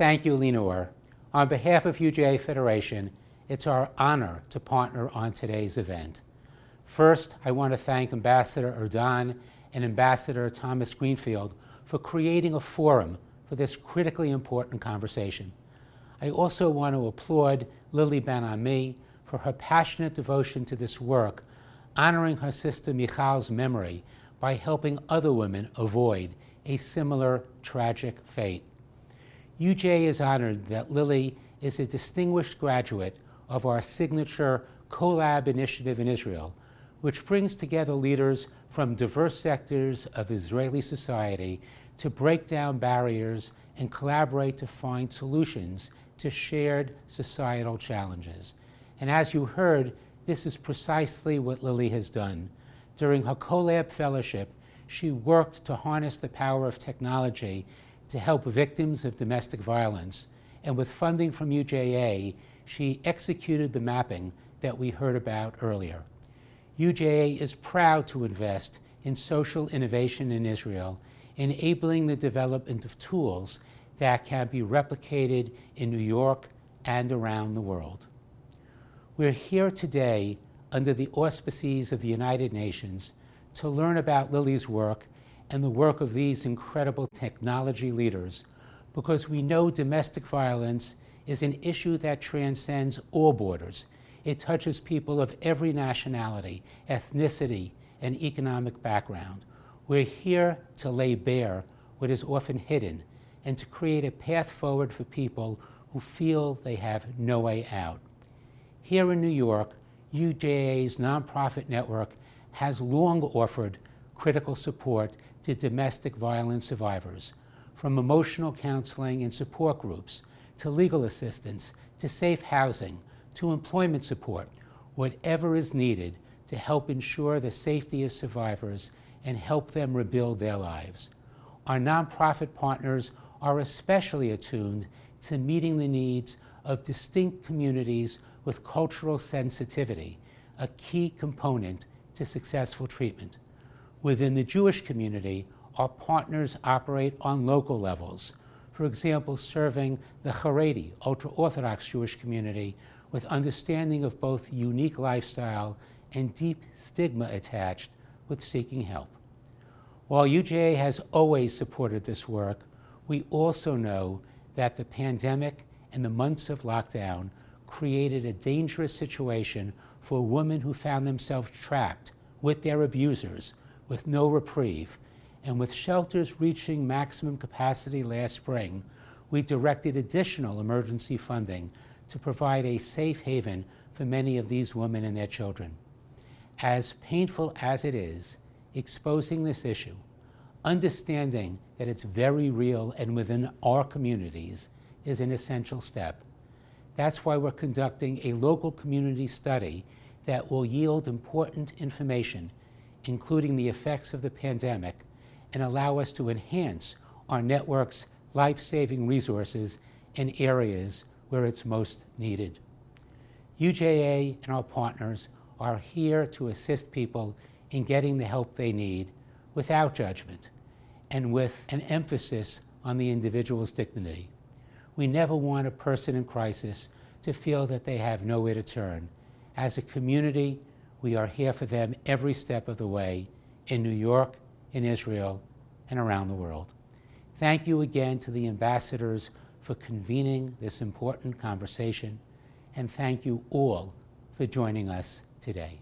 Thank you, Lenore. On behalf of UJA Federation, it's our honor to partner on today's event. First, I want to thank Ambassador Erdan and Ambassador Thomas Greenfield for creating a forum for this critically important conversation. I also want to applaud Lily Ben-Ami for her passionate devotion to this work, honoring her sister Michal's memory by helping other women avoid a similar tragic fate. UJA is honored that Lily is a distinguished graduate of our signature CoLab initiative in Israel, which brings together leaders from diverse sectors of Israeli society to break down barriers and collaborate to find solutions to shared societal challenges. And as you heard, this is precisely what Lily has done. During her CoLab fellowship, she worked to harness the power of technology to help victims of domestic violence. And with funding from UJA, she executed the mapping that we heard about earlier. UJA is proud to invest in social innovation in Israel, enabling the development of tools that can be replicated in New York and around the world. We're here today under the auspices of the United Nations to learn about Lily's work and the work of these incredible technology leaders, because we know domestic violence is an issue that transcends all borders. It touches people of every nationality, ethnicity, and economic background. We're here to lay bare what is often hidden and to create a path forward for people who feel they have no way out. Here in New York, UJA's nonprofit network has long offered critical support to domestic violence survivors, from emotional counseling and support groups, to legal assistance, to safe housing, to employment support, whatever is needed to help ensure the safety of survivors and help them rebuild their lives. Our nonprofit partners are especially attuned to meeting the needs of distinct communities with cultural sensitivity, a key component to successful treatment. Within the Jewish community, our partners operate on local levels. For example, serving the Haredi, ultra-Orthodox Jewish community with understanding of both unique lifestyle and deep stigma attached with seeking help. While UJA has always supported this work, we also know that the pandemic and the months of lockdown created a dangerous situation for women who found themselves trapped with their abusers, with no reprieve. And with shelters reaching maximum capacity last spring, we directed additional emergency funding to provide a safe haven for many of these women and their children. As painful as it is, exposing this issue, understanding that it's very real and within our communities, is an essential step. That's why we're conducting a local community study that will yield important information, including the effects of the pandemic, and allow us to enhance our network's life-saving resources in areas where it's most needed. UJA and our partners are here to assist people in getting the help they need without judgment and with an emphasis on the individual's dignity. We never want a person in crisis to feel that they have nowhere to turn. As a community, we are here for them every step of the way in New York, in Israel, and around the world. Thank you again to the ambassadors for convening this important conversation, and thank you all for joining us today.